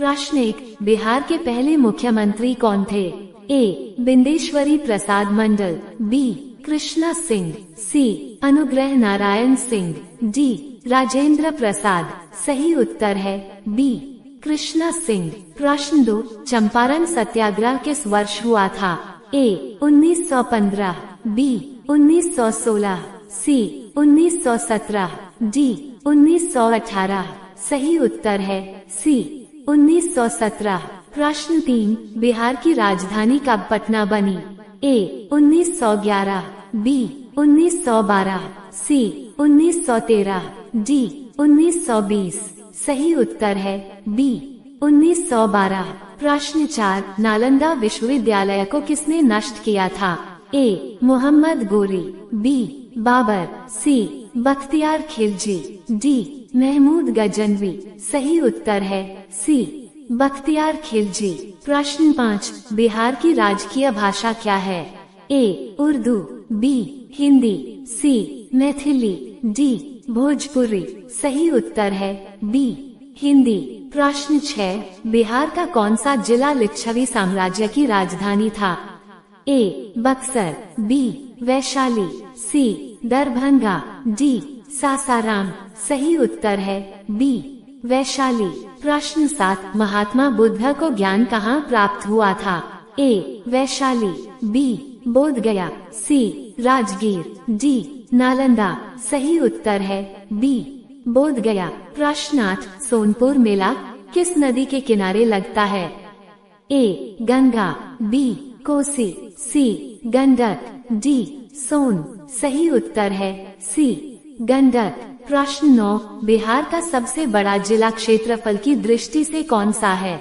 प्रश्न 1, बिहार के पहले मुख्यमंत्री कौन थे? ए. बिंदेश्वरी प्रसाद मंडल, बी. कृष्णा सिंह, सी. अनुग्रह नारायण सिंह, डी. राजेंद्र प्रसाद। सही उत्तर है बी. कृष्णा सिंह। प्रश्न 2, चंपारण सत्याग्रह किस वर्ष हुआ था? ए. 1915, बी. 1916, सी. 1917, डी. 1918। सही उत्तर है सी. 1917। प्रश्न 3, बिहार की राजधानी कब पटना बनी? ए. 1911, बी. 1912, सी. 1913, डी. 1920। सही उत्तर है बी. 1912। प्रश्न 4, नालंदा विश्वविद्यालय को किसने नष्ट किया था? ए. मोहम्मद गोरी, बी. बाबर, सी. बख्तियार खिलजी, डी. महमूद गजनवी। सही उत्तर है सी. बख्तियार खिलजी। प्रश्न 5, बिहार की राजकीय भाषा क्या है? ए. उर्दू, बी. हिंदी, सी. मैथिली, डी. भोजपुरी। सही उत्तर है बी. हिंदी। प्रश्न 6, बिहार का कौन सा जिला लिच्छवी साम्राज्य की राजधानी था? ए. बक्सर, बी. वैशाली, सी. दरभंगा, डी. सासाराम। सही उत्तर है बी. वैशाली। प्रश्न 7, महात्मा बुद्ध को ज्ञान कहाँ प्राप्त हुआ था? ए. वैशाली, बी. बोधगया, सी. राजगीर, डी. नालंदा। सही उत्तर है बी. बोधगया। प्रश्न 8, सोनपुर मेला किस नदी के किनारे लगता है? ए. गंगा, बी. कोसी, सी. गंडक, डी. सोन। सही उत्तर है सी. गंडक। प्रश्न 9, बिहार का सबसे बड़ा जिला क्षेत्रफल की दृष्टि से कौन सा है?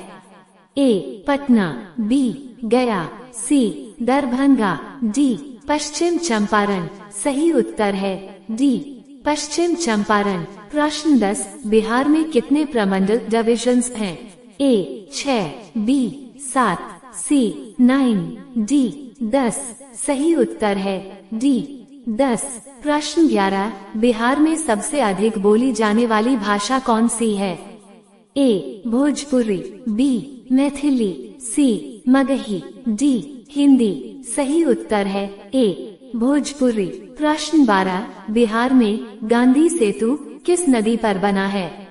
ए. पटना, बी. गया, सी. दरभंगा, डी. पश्चिम चंपारण। सही उत्तर है डी. पश्चिम चंपारण। प्रश्न 10, बिहार में कितने प्रमंडल डिविजन्स हैं? ए. 6, बी. 7, सी. 9, डी. 10। सही उत्तर है डी. 10। प्रश्न 11, बिहार में सबसे अधिक बोली जाने वाली भाषा कौन सी है? ए. भोजपुरी, बी. मैथिली, सी. मगही, डी. हिंदी। सही उत्तर है ए. भोजपुरी। प्रश्न 12, बिहार में गांधी सेतु किस नदी पर बना है?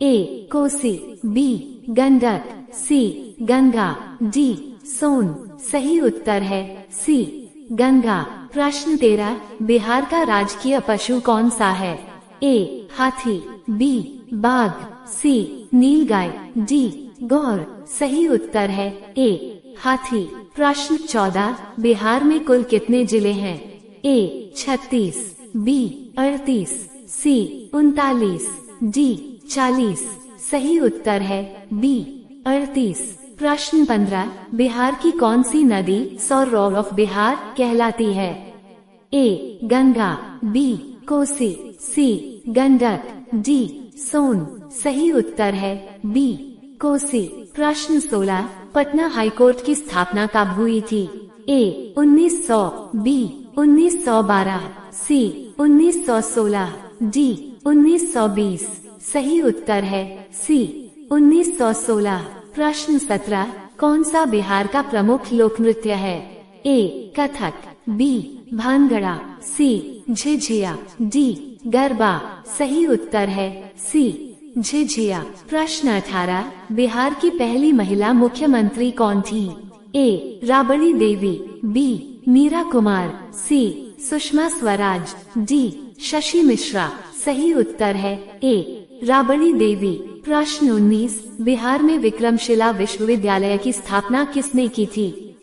ए. कोसी, बी. गंडक, सी. गंगा, डी. सोन। सही उत्तर है सी. गंगा। प्रश्न 13, बिहार का राजकीय पशु कौन सा है? ए. हाथी, बी. बाघ, सी. नीलगाय, डी. गौर। सही उत्तर है ए. हाथी। प्रश्न 14, बिहार में कुल कितने जिले हैं? ए. 36, बी. 38, सी. 39, डी. 40। सही उत्तर है बी. 38। प्रश्न 15, बिहार की कौन सी नदी सौरव ऑफ बिहार कहलाती है? ए. गंगा, बी. कोसी, सी. गंडक, डी. सोन। सही उत्तर है बी. कोसी। प्रश्न 16, पटना हाईकोर्ट की स्थापना कब हुई थी? ए. 1900, बी. 1912, सी. 1916, डी. 1920। सही उत्तर है सी. 1916। प्रश्न 17, कौन सा बिहार का प्रमुख लोक नृत्य है? ए. कथक, बी. भांगड़ा, सी. झिझिया, डी. गरबा। सही उत्तर है सी. झिझिया। प्रश्न 18, बिहार की पहली महिला मुख्यमंत्री कौन थी? ए. राबड़ी देवी, बी. मीरा कुमार, सी. सुषमा स्वराज, डी. शशि मिश्रा। सही उत्तर है ए. राबड़ी देवी। प्रश्न 19, बिहार में विक्रमशिला विश्वविद्यालय की स्थापना किसने की थी?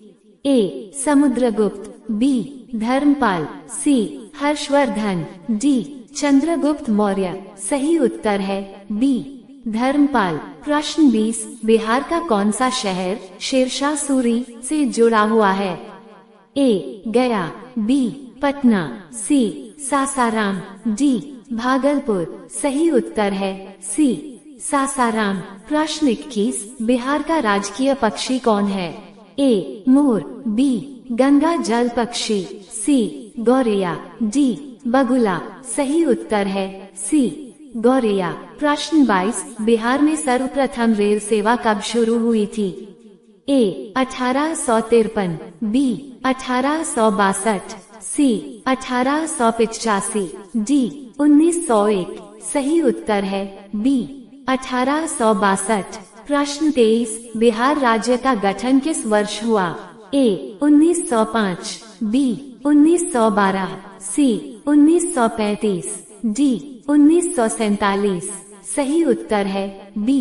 ए. समुद्रगुप्त, बी. धर्मपाल, सी. हर्षवर्धन, डी. चंद्रगुप्त मौर्य। सही उत्तर है बी. धर्मपाल। प्रश्न 20, बिहार का कौन सा शहर शेरशाह सूरी से जुड़ा हुआ है? ए. गया, बी. पटना, सी. सासाराम, डी. भागलपुर। सही उत्तर है सी. सासाराम। प्रश्न 21, बिहार का राजकीय पक्षी कौन है? ए. मोर, बी. गंगा जल पक्षी, सी. गौरैया, डी. बगुला। सही उत्तर है सी. गौरेया। प्रश्न 22, बिहार में सर्वप्रथम रेल सेवा कब शुरू हुई थी? ए 1853, बी 1862, सी 1885, डी 1901। सही उत्तर है बी 1862। प्रश्न 23, बिहार राज्य का गठन किस वर्ष हुआ? ए 1905, बी 1912, सी 1935, डी 1947। सही उत्तर है बी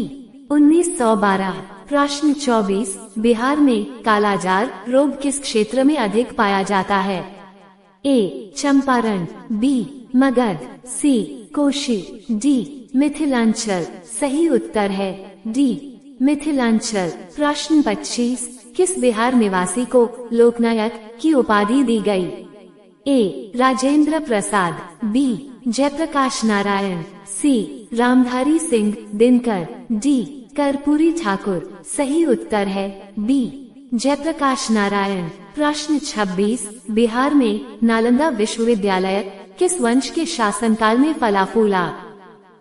1912। प्रश्न 24, बिहार में कालाजार रोग किस क्षेत्र में अधिक पाया जाता है? ए चंपारण, बी मगध, सी कोशी, डी मिथिलांचल। सही उत्तर है डी मिथिलांचल। प्रश्न 25, किस बिहार निवासी को लोकनायक की उपाधि दी गई? ए राजेंद्र प्रसाद, बी जयप्रकाश नारायण, सी रामधारी सिंह दिनकर, डी कर्पूरी ठाकुर। सही उत्तर है बी जयप्रकाश नारायण। प्रश्न 26, बिहार में नालंदा विश्वविद्यालय किस वंश के शासनकाल में फला फूला?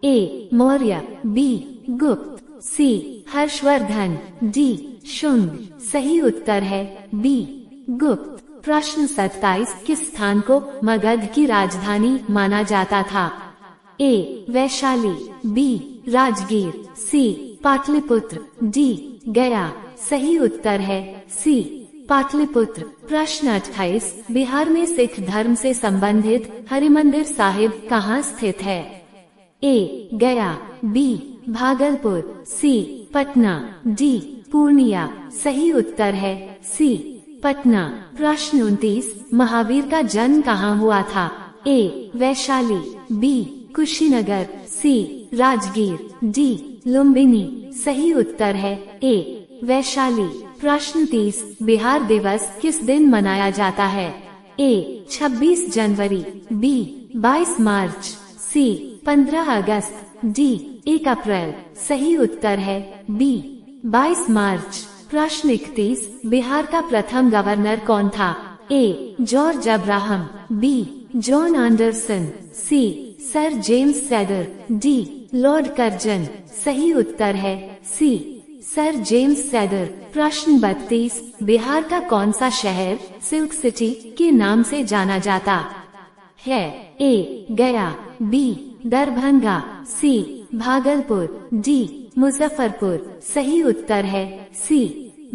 ए मौर्य, बी गुप्त, सी हर्षवर्धन, डी शुंग। सही उत्तर है बी गुप्त। प्रश्न 27, किस स्थान को मगध की राजधानी माना जाता था? ए वैशाली, बी राजगीर, सी पाटलिपुत्र, डी गया। सही उत्तर है सी पाटलिपुत्र। प्रश्न 28, बिहार में सिख धर्म से संबंधित हरिमंदिर साहिब कहाँ स्थित है? ए गया, बी भागलपुर, सी पटना, डी पूर्णिया। सही उत्तर है सी पटना। प्रश्न 29, महावीर का जन्म कहाँ हुआ था? ए वैशाली, बी कुशीनगर, सी राजगीर, डी लुम्बिनी। सही उत्तर है ए वैशाली। प्रश्न 30, बिहार दिवस किस दिन मनाया जाता है? ए 26 जनवरी, बी 22 मार्च, सी 15 अगस्त, डी 1 अप्रैल। सही उत्तर है बी 22 मार्च। प्रश्न 31, बिहार का प्रथम गवर्नर कौन था? A George Abraham, B John Anderson, C sir James Sadler, D Lord Curzon. सही उत्तर है सी सर जेम्स सैडर। प्रश्न 32, बिहार का कौन सा शहर सिल्क सिटी के नाम से जाना जाता है? ए गया, बी दरभंगा, सी भागलपुर, डी मुजफ्फरपुर। सही उत्तर है सी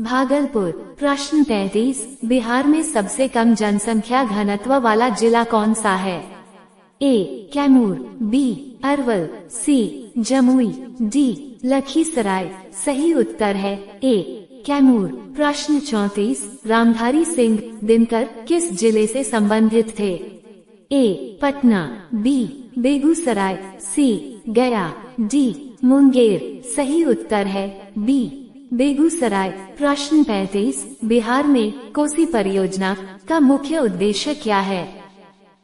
भागलपुर। प्रश्न 33, बिहार में सबसे कम जनसंख्या घनत्व वाला जिला कौन सा है? ए कैमूर, बी अरवल, सी जमुई, डी लखीसराय। सही उत्तर है ए कैमूर। प्रश्न 34, रामधारी सिंह दिनकर किस जिले से संबंधित थे? ए पटना, बी बेगूसराय, सी गया, डी मुंगेर। सही उत्तर है बी बेगूसराय। प्रश्न 35, बिहार में कोसी परियोजना का मुख्य उद्देश्य क्या है?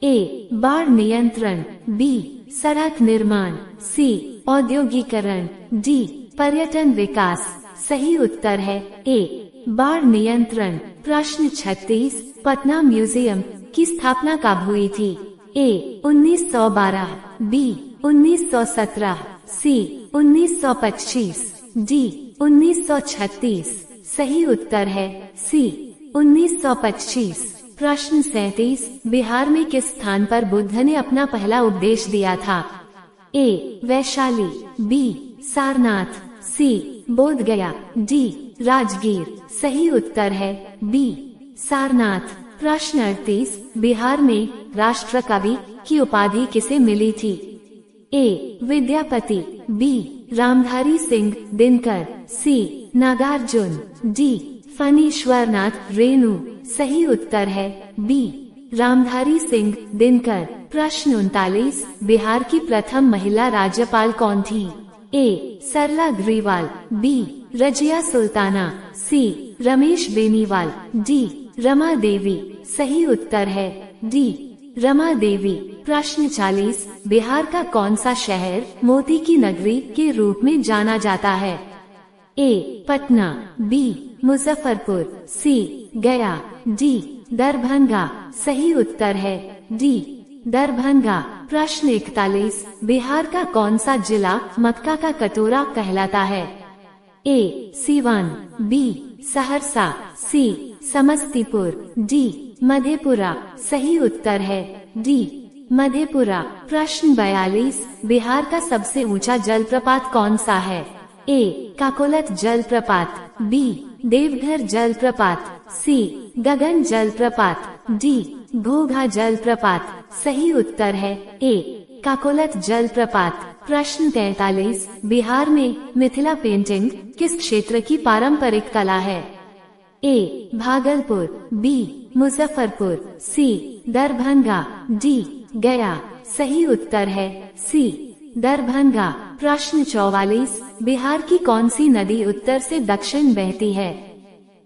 ए बाढ़ नियंत्रण, बी सड़क निर्माण, सी औद्योगिकरण, डी पर्यटन विकास। सही उत्तर है ए बाढ़ नियंत्रण। प्रश्न 36, पटना म्यूजियम की स्थापना कब हुई थी? ए 1912, बी 1917, सी 1925, डी 1936। सही उत्तर है सी 1925। प्रश्न 37, बिहार में किस स्थान पर बुद्ध ने अपना पहला उपदेश दिया था? ए वैशाली, बी सारनाथ, सी बोध गया, डी राजगीर। सही उत्तर है बी सारनाथ। प्रश्न 38, बिहार में राष्ट्र कवि की उपाधि किसे मिली थी? ए विद्यापति, बी रामधारी सिंह दिनकर, सी नागार्जुन, डी फणीश्वरनाथ रेणु। सही उत्तर है बी रामधारी सिंह दिनकर। प्रश्न 39, बिहार की प्रथम महिला राज्यपाल कौन थी? ए सरला ग्रीवाल, बी रजिया सुल्ताना, सी रमेश बेनीवाल, डी रमा देवी। सही उत्तर है डी रमा देवी। प्रश्न 40, बिहार का कौन सा शहर मोती की नगरी के रूप में जाना जाता है? ए पटना, बी मुजफ्फरपुर, सी गया, डी दरभंगा। सही उत्तर है डी दरभंगा। प्रश्न 41, बिहार का कौन सा जिला मक्का का कटोरा कहलाता है? ए. सीवान, बी. सहरसा, सी. समस्तीपुर, डी. मधेपुरा। सही उत्तर है डी. मधेपुरा। प्रश्न 42, बिहार का सबसे ऊंचा जलप्रपात कौन सा है? ए. काकोलत जलप्रपात, बी. देवघर जलप्रपात, सी. गगन जलप्रपात, डी. घोघा जलप्रपात। सही उत्तर है ए. काकोलत जलप्रपात। प्रश्न 43, बिहार में मिथिला पेंटिंग किस क्षेत्र की पारंपरिक कला है? ए. भागलपुर, बी. मुजफ्फरपुर, सी. दरभंगा, डी. गया। सही उत्तर है सी. दरभंगा। प्रश्न 44, बिहार की कौन सी नदी उत्तर से दक्षिण बहती है?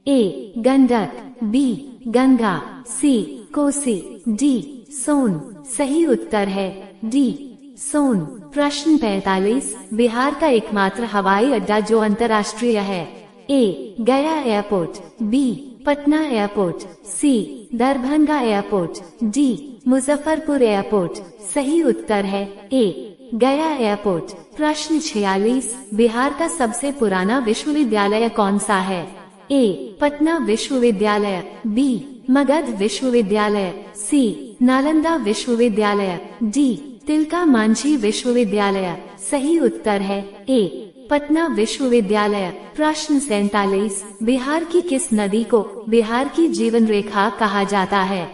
ए. गंडक, बी. गंगा, सी. कोसी, डी. सोन। सही उत्तर है डी. सोन। प्रश्न 45, बिहार का एकमात्र हवाई अड्डा जो अंतर्राष्ट्रीय है? A. Gaya airport, B. Patna airport, C. Darbhanga airport, D. Muzaffarpur airport. सही उत्तर है ए. गया एयरपोर्ट। प्रश्न 46, बिहार का सबसे पुराना विश्वविद्यालय कौन सा है? ए. पटना विश्वविद्यालय, बी. मगध विश्वविद्यालय, सी. नालंदा विश्वविद्यालय, डी. तिलका मांझी विश्वविद्यालय। सही उत्तर है ए. पटना विश्वविद्यालय। प्रश्न 47, बिहार की किस नदी को बिहार की जीवन रेखा कहा जाता है?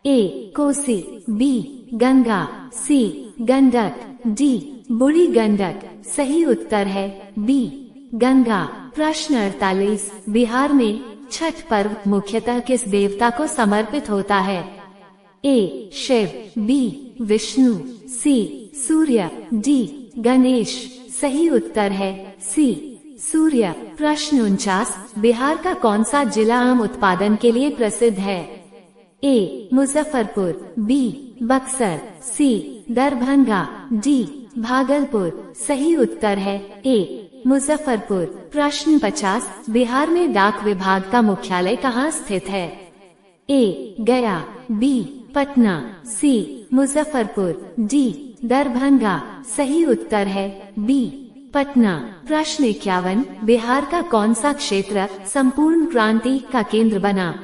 ए. कोसी, बी. गंगा, सी. गंडक, डी. बूढ़ी गंडक। सही उत्तर है बी. गंगा। प्रश्न 48, बिहार में छठ पर्व मुख्यतः किस देवता को समर्पित होता है? ए. शिव, बी. विष्णु, सी. सूर्य, डी. गणेश। सही उत्तर है सी. सूर्य। प्रश्न 49, बिहार का कौन सा जिला आम उत्पादन के लिए प्रसिद्ध है? ए. मुजफ्फरपुर, बी. बक्सर, सी. दरभंगा, डी. भागलपुर। सही उत्तर है ए. मुजफ्फरपुर। प्रश्न 50, बिहार में डाक विभाग का मुख्यालय कहाँ स्थित है? ए. गया, बी. पटना, सी. मुजफ्फरपुर, डी. दरभंगा। सही उत्तर है बी. पटना। प्रश्न 51, बिहार का कौन सा क्षेत्र संपूर्ण क्रांति का केंद्र बना?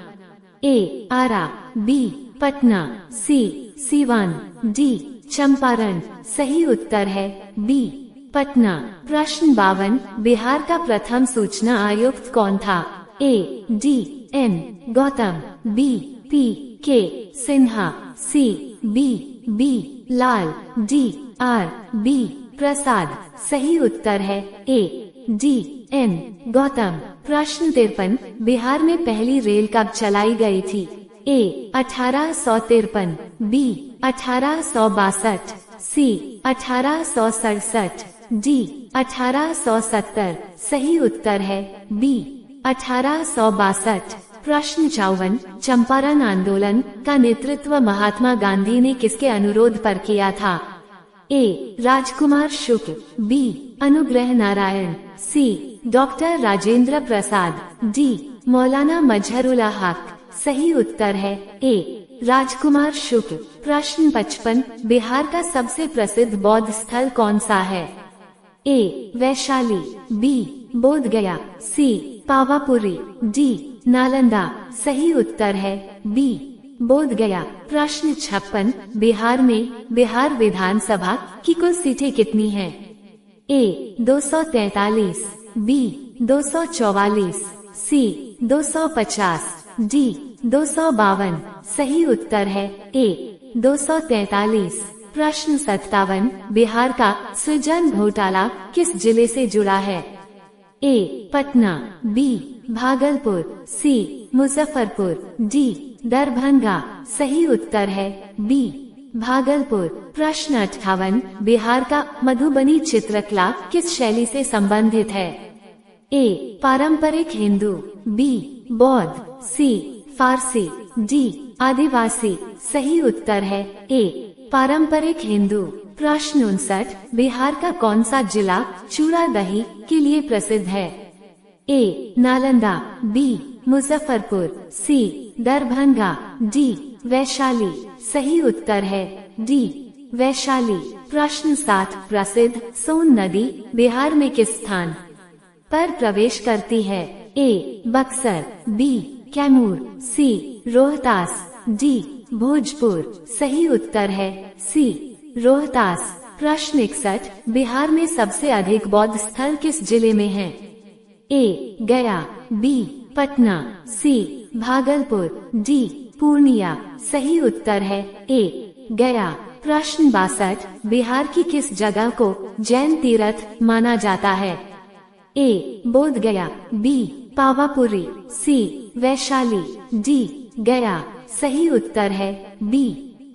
ए. आरा, बी. पटना, सी. सीवान, डी. चंपारण। सही उत्तर है बी. पटना। प्रश्न 52, बिहार का प्रथम सूचना आयुक्त कौन था? A. D. N. Gautam, B. P. K. Sinha, C. B. Lal, D. R. B. Prasad. सही उत्तर है ए. डी. एन. गौतम। प्रश्न 53, बिहार में पहली रेल कब चलाई गई थी? ए. 1853, बी. 1862, सी. 1867, डी. 1870। सही उत्तर है बी. 1862। प्रश्न 54, चंपारण आंदोलन का नेतृत्व महात्मा गांधी ने किसके अनुरोध पर किया था? ए. राजकुमार शुक्ल, बी. अनुग्रह नारायण, सी. Doctor Rajendra Prasad, D. मौलाना मजहरुल हक। सही उत्तर है ए. राजकुमार शुक्ल। प्रश्न 55, बिहार का सबसे प्रसिद्ध बौद्ध स्थल कौन सा है? ए. वैशाली, बी. बोधगया, सी. पावापुरी, डी. नालंदा। सही उत्तर है बी. बोधगया। प्रश्न 56, बिहार में बिहार विधानसभा की कुल सीटें कितनी हैं? ए. 243, बी. 244, सी. 250, डी. 252। सही उत्तर है ए. 243। प्रश्न 57, बिहार का सृजन घोटाला किस जिले से जुड़ा है? ए. पटना, बी. भागलपुर, सी. मुजफ्फरपुर, डी. दरभंगा। सही उत्तर है बी. भागलपुर। प्रश्न 58, बिहार का मधुबनी चित्रकला किस शैली से संबंधित है? ए. पारंपरिक हिंदू, बी. बौद्ध, सी. फारसी, डी. आदिवासी। सही उत्तर है ए. पारंपरिक हिंदू। प्रश्न 59, बिहार का कौन सा जिला चूड़ा दही के लिए प्रसिद्ध है? ए. नालंदा, बी. मुजफ्फरपुर, सी. दरभंगा, डी. वैशाली। सही उत्तर है डी वैशाली। प्रश्न 7, प्रसिद्ध सोन नदी बिहार में किस स्थान पर प्रवेश करती है? ए बक्सर, बी कैमूर, सी रोहतास, डी भोजपुर। सही उत्तर है सी रोहतास। प्रश्न 61, बिहार में सबसे अधिक बौद्ध स्थल किस जिले में है? ए गया, बी पटना, सी भागलपुर, डी पूर्णिया। सही उत्तर है ए गया। प्रश्न 62, बिहार की किस जगह को जैन तीर्थ माना जाता है? ए बोध गया, बी पावापुरी, सी वैशाली, डी गया। सही उत्तर है बी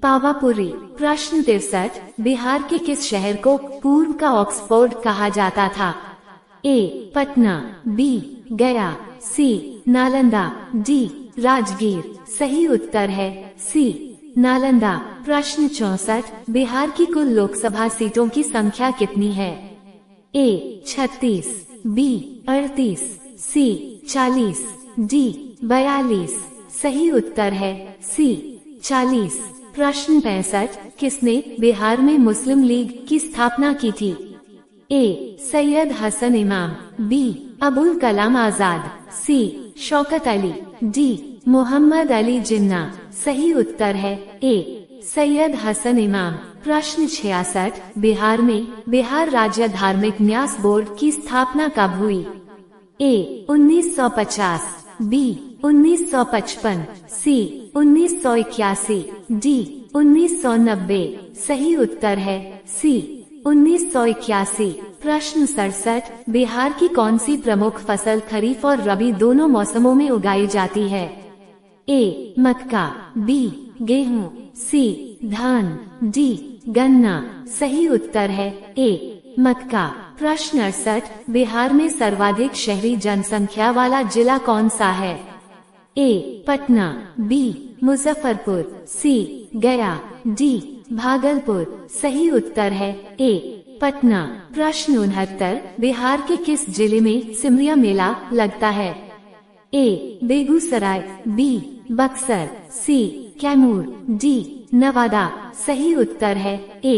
पावापुरी। प्रश्न 63, बिहार के किस शहर को पूर्व का ऑक्सफोर्ड कहा जाता था? ए पटना, बी गया, सी नालंदा, डी राजगीर। सही उत्तर है सी नालंदा। प्रश्न 64, बिहार की कुल लोकसभा सीटों की संख्या कितनी है? ए 36, बी 38, सी 40, डी 42। सही उत्तर है सी 40। प्रश्न 65, किसने बिहार में मुस्लिम लीग की स्थापना की थी? ए सैयद हसन इमाम, बी अबुल कलाम आजाद, सी शौकत अली, डी मोहम्मद अली जिन्ना। सही उत्तर है ए सैयद हसन इमाम। प्रश्न 66, बिहार में बिहार राज्य धार्मिक न्यास बोर्ड की स्थापना कब हुई? ए 1950, बी 1955, सी 1981, डी 1990। सही उत्तर है सी 1981। प्रश्न 67, बिहार की कौन सी प्रमुख फसल खरीफ और रबी दोनों मौसमों में उगाई जाती है? ए मक्का, बी गेहूं, सी धान, डी गन्ना। सही उत्तर है ए मक्का। प्रश्न 68, बिहार में सर्वाधिक शहरी जनसंख्या वाला जिला कौन सा है? ए पटना, बी मुजफ्फरपुर, सी गया, डी भागलपुर। सही उत्तर है ए पटना। प्रश्न 69, बिहार के किस जिले में सिमरिया मेला लगता है? ए बेगूसराय, बी बक्सर, सी कैमूर, डी नवादा। सही उत्तर है ए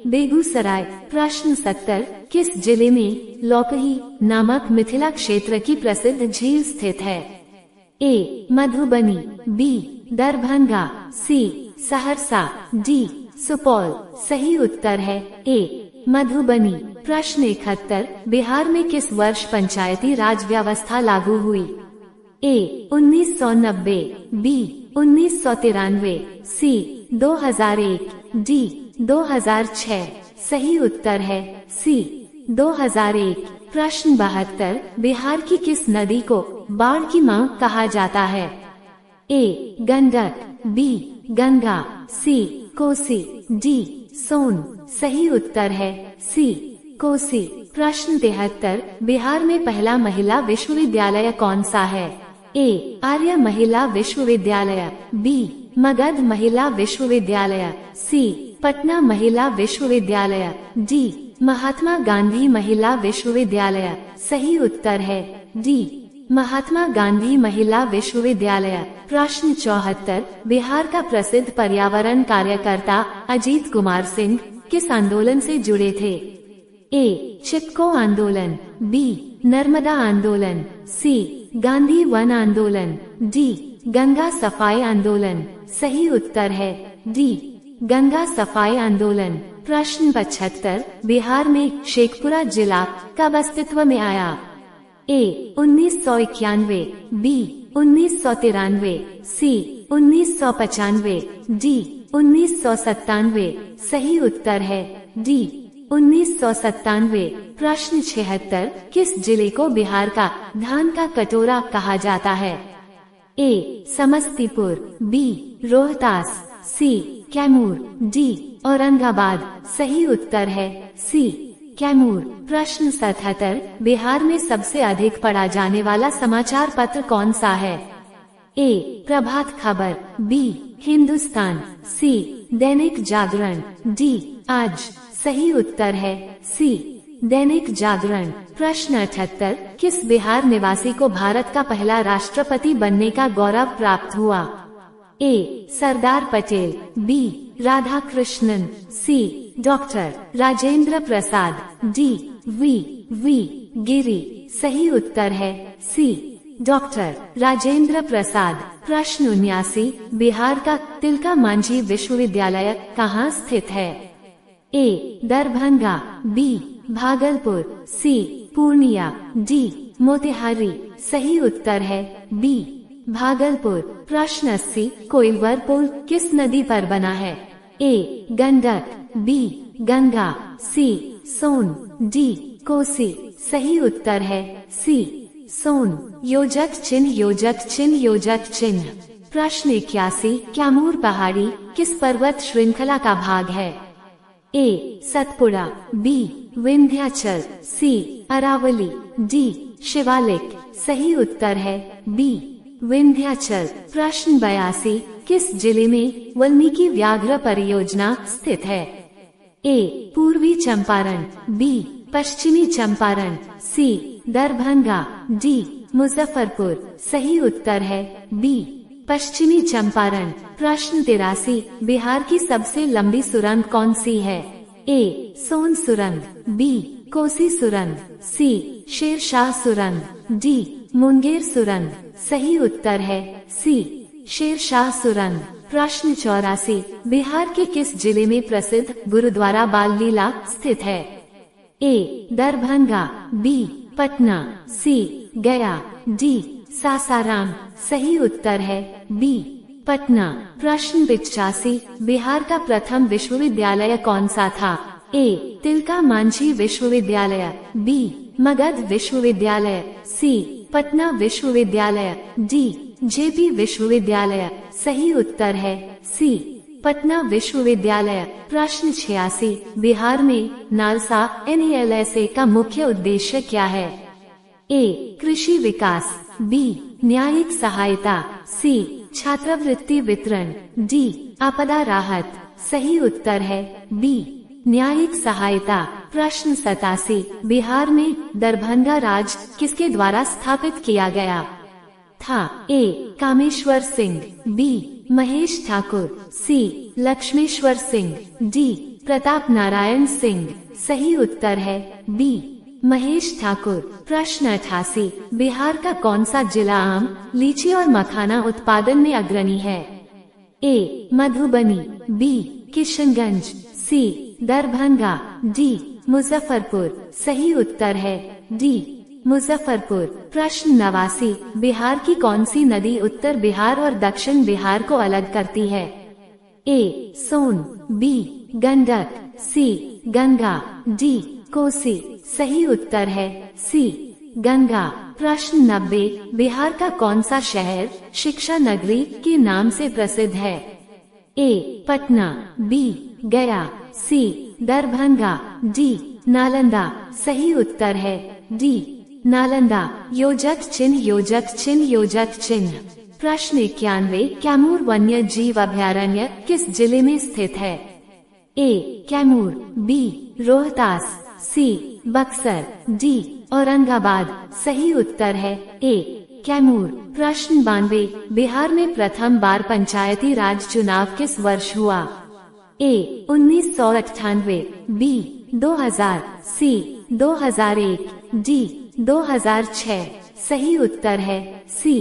बेगूसराय। प्रश्न 70, किस जिले में लौकही नामक मिथिला क्षेत्र की प्रसिद्ध झील स्थित है? ए मधुबनी, बी दरभंगा, सी सहरसा, डी सुपौल। सही उत्तर है ए मधुबनी। प्रश्न 71, बिहार में किस वर्ष पंचायती राज व्यवस्था लागू हुई? ए 1990, बी 1993, सी 2001, डी 2006। सही उत्तर है सी 2001। प्रश्न 72, बिहार की किस नदी को बाढ़ की मां कहा जाता है? ए गंडक, बी गंगा, सी कोसी, डी सोन। सही उत्तर है सी कोसी। प्रश्न 73, बिहार में पहला महिला विश्वविद्यालय कौन सा है? ए आर्य महिला विश्वविद्यालय, बी मगध महिला विश्वविद्यालय, सी पटना महिला विश्वविद्यालय, डी महात्मा गांधी महिला विश्वविद्यालय। सही उत्तर है डी महात्मा गांधी महिला विश्वविद्यालय। प्रश्न 74, बिहार का प्रसिद्ध पर्यावरण कार्यकर्ता अजीत कुमार सिंह किस आंदोलन से जुड़े थे? ए चिपको आंदोलन, बी नर्मदा आंदोलन, सी गांधी वन आंदोलन, डी गंगा सफाई आंदोलन। सही उत्तर है डी गंगा सफाई आंदोलन। प्रश्न 75, बिहार में शेखपुरा जिला कब अस्तित्व में आया? ए 1991, बी 1993, सी 1995, डी 1997। सही उत्तर है डी 1997। प्रश्न 76, किस जिले को बिहार का धान का कटोरा कहा जाता है? ए समस्तीपुर, बी रोहतास, सी कैमूर, डी औरंगाबाद। सही उत्तर है सी कैमूर। प्रश्न 77, बिहार में सबसे अधिक पढ़ा जाने वाला समाचार पत्र कौन सा है? ए प्रभात खबर, बी हिंदुस्तान, सी दैनिक जागरण, डी आज। सही उत्तर है सी दैनिक जागरण। प्रश्न 78, किस बिहार निवासी को भारत का पहला राष्ट्रपति बनने का गौरव प्राप्त हुआ? A Sardar Patel, B Radhakrishnan, C doctor Rajendra Prasad, D V Giri. सही उत्तर है सी डॉक्टर राजेंद्र प्रसाद। प्रश्न 79, बिहार का तिलका मांझी विश्वविद्यालय कहाँ स्थित है? ए दरभंगा, बी भागलपुर, सी पूर्णिया, डी मोतिहारी। सही उत्तर है बी भागलपुर। प्रश्न 80, कोइलवर पुल किस नदी पर बना है? ए गंडक, बी गंगा, सी सोन, डी कोसी। सही उत्तर है सी सोन। योजक चिन्ह योजक चिन्ह योजक चिन्ह। प्रश्न 81, कैमूर पहाड़ी किस पर्वत श्रृंखला का भाग है? ए सतपुड़ा, बी विंध्याचल, सी अरावली, डी शिवालिक। सही उत्तर है बी विंध्याचल। प्रश्न 82, किस जिले में वाल्मीकि व्याघ्र परियोजना स्थित है? ए पूर्वी चंपारण, बी पश्चिमी चंपारण, सी दरभंगा, डी मुजफ्फरपुर। सही उत्तर है बी पश्चिमी चंपारण। प्रश्न 83, बिहार की सबसे लंबी सुरंग कौन सी है? ए सोन सुरंग, बी कोसी सुरंग, सी शेरशाह सुरंग, डी मुंगेर सुरंग। सही उत्तर है सी शेरशाह सुरंग। प्रश्न 84, बिहार के किस जिले में प्रसिद्ध गुरुद्वारा बाल लीला स्थित है? ए दरभंगा, बी पटना, सी गया, डी सासाराम। सही उत्तर है बी पटना। प्रश्न 85, बिहार का प्रथम विश्वविद्यालय कौन सा था? ए तिलका मांझी विश्वविद्यालय, बी मगध विश्वविद्यालय, सी पटना विश्वविद्यालय, डी जेपी विश्वविद्यालय। सही उत्तर है सी पटना विश्वविद्यालय। प्रश्न 86, बिहार में नालसा NALSA का मुख्य उद्देश्य क्या है? ए कृषि विकास, बी न्यायिक सहायता, सी छात्रवृत्ति वितरण, डी आपदा राहत। सही उत्तर है बी न्यायिक सहायता। प्रश्न 87, बिहार में दरभंगा राज किसके द्वारा स्थापित किया गया था? ए कामेश्वर सिंह, बी महेश ठाकुर, सी लक्ष्मेश्वर सिंह, डी प्रताप नारायण सिंह। सही उत्तर है बी महेश ठाकुर। प्रश्न 88, बिहार का कौन सा जिला आम, लीची और मखाना उत्पादन में अग्रणी है? ए मधुबनी, बी किशनगंज, सी दरभंगा, डी मुजफ्फरपुर। सही उत्तर है डी मुजफ्फरपुर। प्रश्न 89, बिहार की कौन सी नदी उत्तर बिहार और दक्षिण बिहार को अलग करती है? ए सोन, बी गंडक, सी गंगा, डी कोसी। सही उत्तर है सी गंगा। प्रश्न 90, बिहार का कौन सा शहर शिक्षा नगरी के नाम से प्रसिद्ध है? ए पटना, बी गया, सी दरभंगा, डी नालंदा। सही उत्तर है डी नालंदा। योजक चिन्ह योजक चिन्ह योजक चिन्ह। प्रश्न 91, कैमूर वन्य जीव अभयारण्य किस जिले में स्थित है? ए कैमूर, बी रोहतास, सी बक्सर, डी औरंगाबाद। सही उत्तर है ए कैमूर। प्रश्न 92, बिहार में प्रथम बार पंचायती राज चुनाव किस वर्ष हुआ? ए 1998, बी 2000, सी 2001, डी 2006। सही उत्तर है सी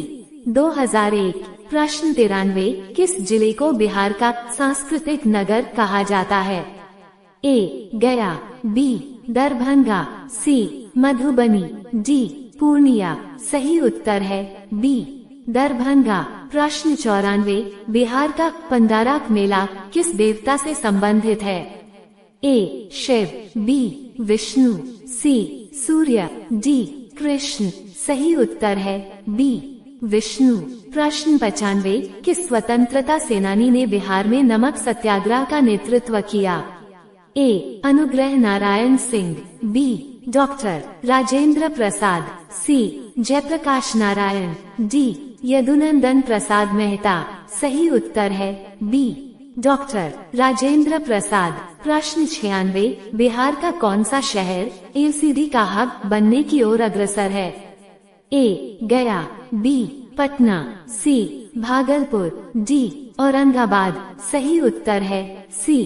2001। प्रश्न 93, किस जिले को बिहार का सांस्कृतिक नगर कहा जाता है? ए गया, बी दरभंगा, सी मधुबनी, डी पूर्णिया। सही उत्तर है बी दरभंगा। प्रश्न 94, बिहार का पंडारक मेला किस देवता से संबंधित है? ए शिव, बी विष्णु, सी सूर्य, डी कृष्ण। सही उत्तर है बी विष्णु। प्रश्न 95, किस स्वतंत्रता सेनानी ने बिहार में नमक सत्याग्रह का नेतृत्व किया? ए अनुग्रह नारायण सिंह, बी डॉक्टर राजेंद्र प्रसाद, सी जयप्रकाश नारायण, डी यदुनंदन प्रसाद मेहता। सही उत्तर है बी डॉक्टर राजेंद्र प्रसाद। प्रश्न 96, बिहार का कौन सा शहर LCD का हब बनने की ओर अग्रसर है? ए गया, बी पटना, सी भागलपुर, डी औरंगाबाद। सही उत्तर है सी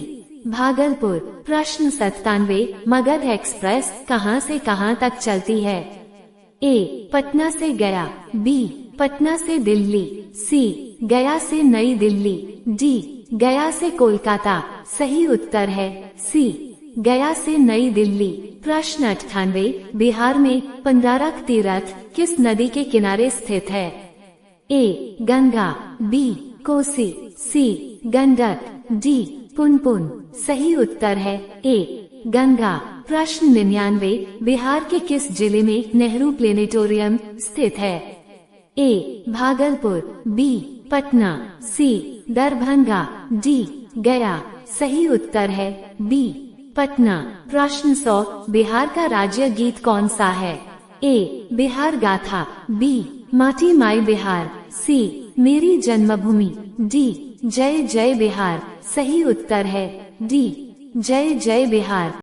भागलपुर। प्रश्न 97, मगध एक्सप्रेस कहां से कहां तक चलती है? ए पटना से गया, बी पटना से दिल्ली, सी गया से नई दिल्ली, डी गया से कोलकाता। सही उत्तर है सी गया से नई दिल्ली। प्रश्न 98, बिहार में पंद्रारक तीर्थ किस नदी के किनारे स्थित है? ए गंगा, बी कोसी, सी गंडक, डी पुनपुन। सही उत्तर है ए गंगा। प्रश्न 99, बिहार के किस जिले में नेहरू प्लेनेटोरियम स्थित है? ए भागलपुर, बी पटना, सी दरभंगा, डी गया। सही उत्तर है बी पटना। प्रश्न 100, बिहार का राज्य गीत कौन सा है? ए बिहार गाथा, बी माटी माई बिहार, सी मेरी जन्मभूमि, डी जय जय बिहार। सही उत्तर है डी जय जय बिहार।